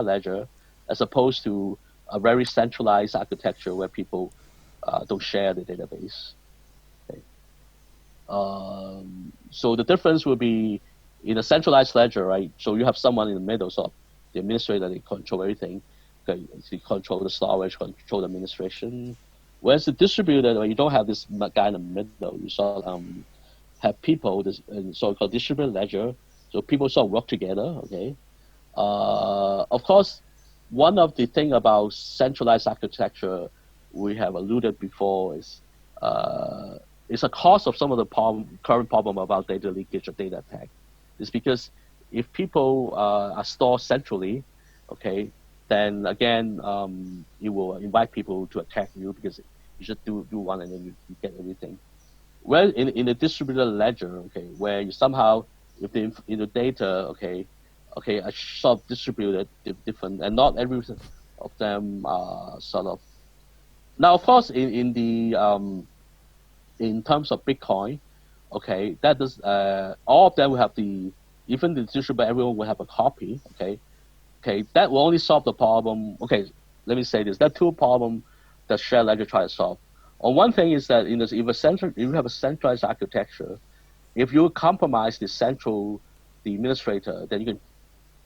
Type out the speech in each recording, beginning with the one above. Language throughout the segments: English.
ledger as opposed to a very centralized architecture where people don't share the database. Okay. So the difference will be in a centralized ledger, right? So you have someone in the middle, so the administrator, they control everything. Okay, they control the storage, control the administration. Whereas the distributed, you don't have this guy in the middle. You sort of have people, this so-called distributed ledger. So people sort of work together. Okay. Of course, one of the thing about centralized architecture we have alluded before is it's a cause of some of the current problem about data leakage or data attack. Is because if people are stored centrally, okay, then again you will invite people to attack you because you just do one and then you get everything. Well, in a distributed ledger, okay, where you somehow if the in the data, are sort of distributed different, and not every of them are sort of. Now, of course, in terms of Bitcoin, okay, that does all of them will have the even the distributed, everyone will have a copy, okay, that will only solve the problem. Okay, let me say this: there are two problems that shared ledger try to solve. On one thing is that if you have a centralized architecture, if you compromise the administrator, then you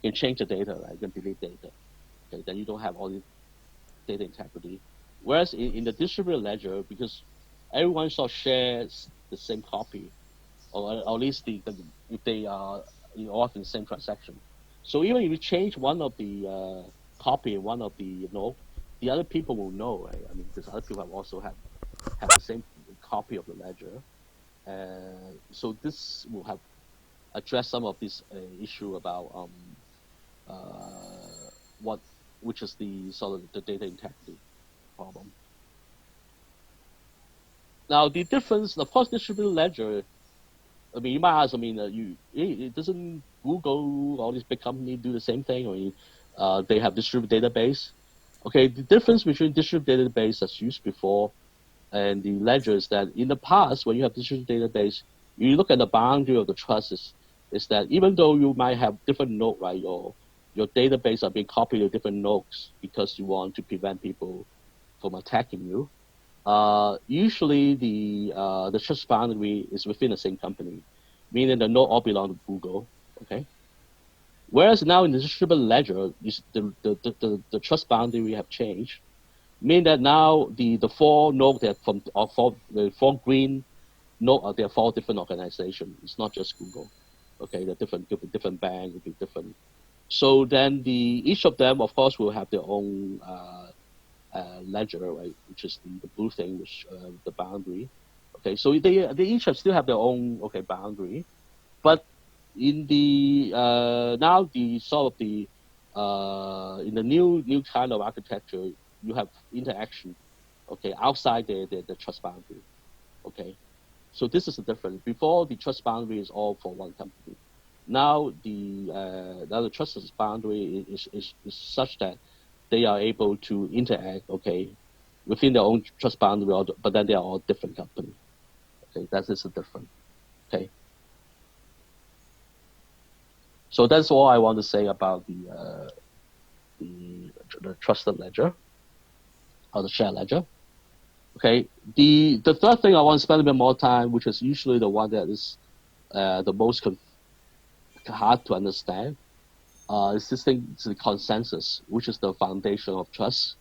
can change the data, right? You can delete data. Okay, then you don't have all the data integrity. Whereas in the distributed ledger, because everyone sort of shares the same copy, or at least if they are all in the same transaction. So even if you change one of the copy, one of the node, the other people will know, right? I mean, because other people have the same copy of the ledger. So this will have addressed some of this issue about uh, what, which is the sort of the data integrity problem. Now the difference, of course, distributed ledger. I mean, you might ask. I mean, it doesn't Google, all these big companies do the same thing, or they have distributed database. Okay, the difference between distributed database that's used before and the ledger is that in the past, when you have distributed database, you look at the boundary of the trust is that even though you might have different node, right, your database are being copied to different nodes because you want to prevent people from attacking you. Usually the trust boundary is within the same company, meaning the node all belong to Google. Okay. Whereas now in the distributed ledger, the trust boundary we have changed, meaning that now the four nodes that the four green node there are four different organizations. It's not just Google. Okay, they're different bank, will be different. So then each of them, of course, will have their own ledger, right, which is the blue thing, which the boundary. Okay, so they each still have their own boundary, but in the now the sort of the in the new kind of architecture, you have interaction, okay, outside the trust boundary. Okay, so this is the difference. Before the trust boundary is all for one company. Now the trust boundary is such that they are able to interact, okay, within their own trust boundary, but then they are all different companies. Okay, that is the difference. Okay, so that's all I want to say about the trusted ledger or the shared ledger. Okay, the third thing I want to spend a bit more time, which is usually the one that is the most hard to understand, is this thing, the consensus, which is the foundation of trust.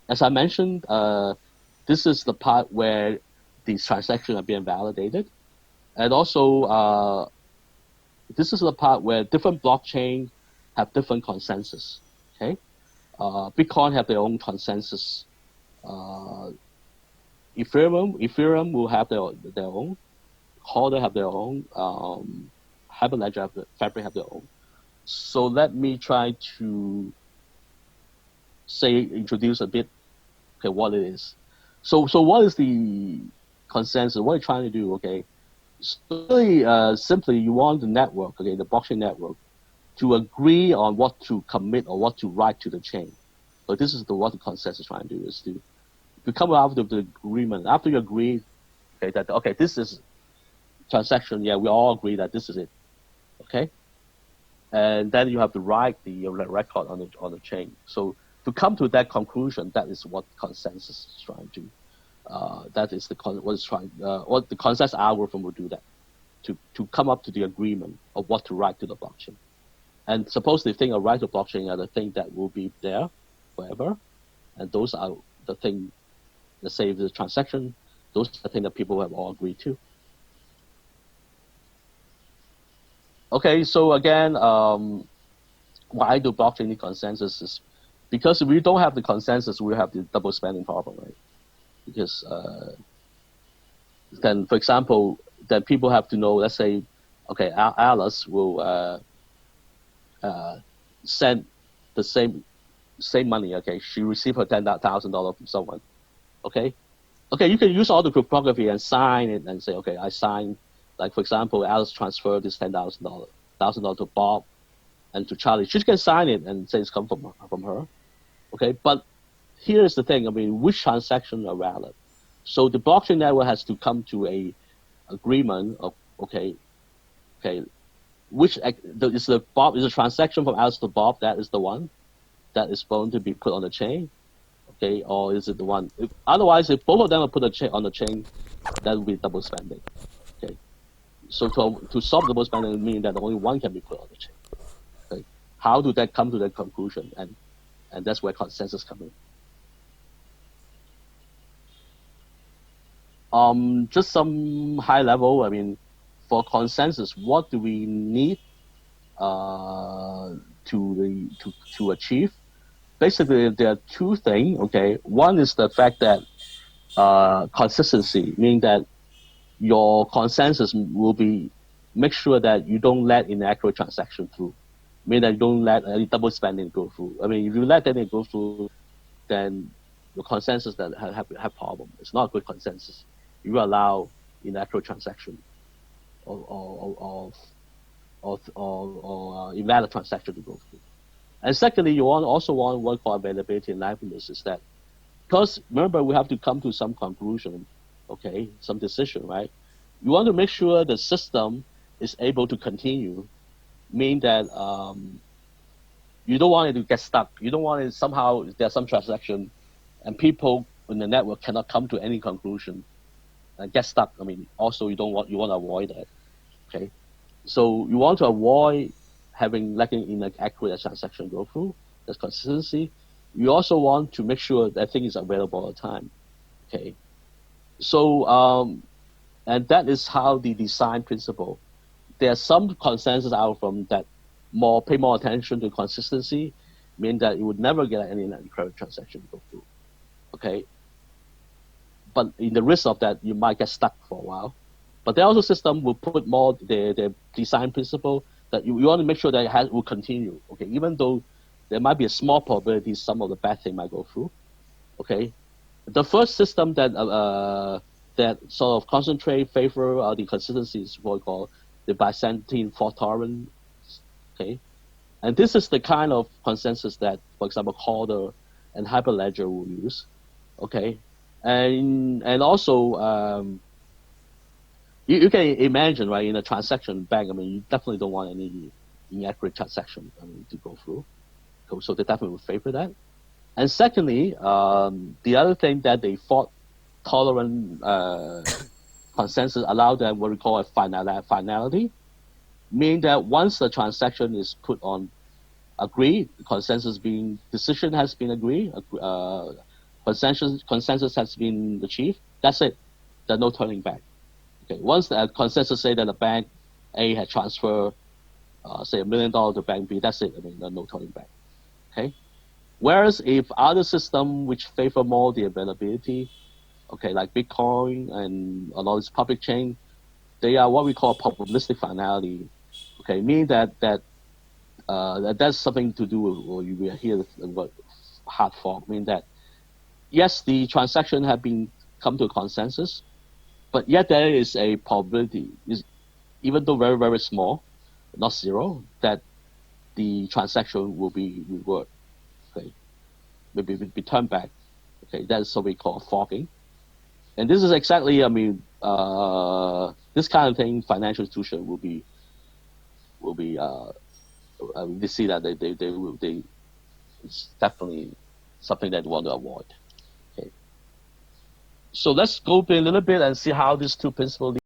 As I mentioned, this is the part where these transactions are being validated. And also, this is the part where different blockchain have different consensus. Okay, Bitcoin have their own consensus. Ethereum will have their own. Corda have their own. Hyperledger Fabric have their own. So let me try to introduce a bit, okay, what it is. So what is the consensus? What are you trying to do? Okay, so really simply, you want the network, okay, the blockchain network, to agree on what to commit or what to write to the chain. So this is what the consensus is trying to do, is to come out with the agreement. After you agree, okay, that this is transaction. Yeah, we all agree that this is it. Okay. and then you have to write the record on the chain. So to come to that conclusion, that is what consensus is trying to. That is what the consensus algorithm will do, that to come up to the agreement of what to write to the blockchain. And suppose the thing I write to blockchain are the thing that will be there forever, and those are the thing. Let's say the transaction, those are the things that people have all agreed to. Okay, so again, why do blockchain need consensus? Is because if we don't have the consensus, we have the double spending problem, right? Because then, for example, then people have to know. Let's say, okay, Alice will send the same money. Okay, she received her $10,000 from someone. Okay, you can use all the cryptography and sign it and say, okay, I signed. Like for example, Alice transferred this $10,000 to Bob and to Charlie. She can sign it and say it's come from her. Okay, but here's the thing. I mean, which transactions are valid? So the blockchain network has to come to a agreement of which is a transaction from Alice to Bob. That is the one that is going to be put on the chain. Okay, or is it the one? Otherwise, if both of them are put on the chain, that would be double spending. Okay, so to solve double spending means that only one can be put on the chain. Okay, how do that come to that conclusion? And that's where consensus comes in. Just some high level. I mean, for consensus, what do we need to achieve? Basically, there are two things. Okay, one is the fact that consistency, meaning that your consensus will be make sure that you don't let inaccurate transaction through, meaning that you don't let any double spending go through. I mean, if you let anything go through, then your consensus that have problem. It's not a good consensus. You allow inaccurate transaction or invalid transaction to go through. And secondly, you also want what called availability and liveliness, is that because remember we have to come to some conclusion, okay, some decision, right? You want to make sure the system is able to continue, mean that you don't want it to get stuck. You don't want it somehow there's some transaction and people in the network cannot come to any conclusion and get stuck. I mean, also you want to avoid that, okay? So you want to avoid having inaccurate transaction go through. That's consistency. You also want to make sure that thing is available all the time. Okay. So and that is how the design principle. There's some consensus out from that pay more attention to consistency, mean that you would never get any inaccurate transaction go through. Okay. But in the risk of that, you might get stuck for a while. But the also system will put more the design principle that you want to make sure that it will continue. Okay, even though there might be a small probability some of the bad thing might go through. Okay, the first system that that sort of concentrate favor the consistency is what we call the Byzantine fault tolerance. Okay, and this is the kind of consensus that, for example, Calder and Hyperledger will use. Okay, and also. You can imagine, right, in a transaction bank, I mean, you definitely don't want any inaccurate transaction to go through. So they definitely would favor that. And secondly, the other thing that they fault tolerant consensus allow them what we call a finality, meaning that once the transaction is put on agreed, decision has been agreed, consensus has been achieved, that's it. There's no turning back. Okay. Once the consensus say that the bank A had transferred, say $1 million to bank B, that's it. I mean, there's no turning back. Okay. Whereas if other system which favor more the availability, okay, like Bitcoin and a lot of this public chain, they are what we call probabilistic finality. Okay, meaning that that's something to do with what you hear what hard fork, meaning that yes, the transaction have been come to a consensus. But yet there is a probability, even though very, very small, not zero, that the transaction will be reversed. Okay, maybe be turned back. Okay, that's what we call forking. And this is exactly, I mean, this kind of thing, financial institution will be they see that it's definitely something that they want to avoid. Okay. So let's go a little bit and see how these two principles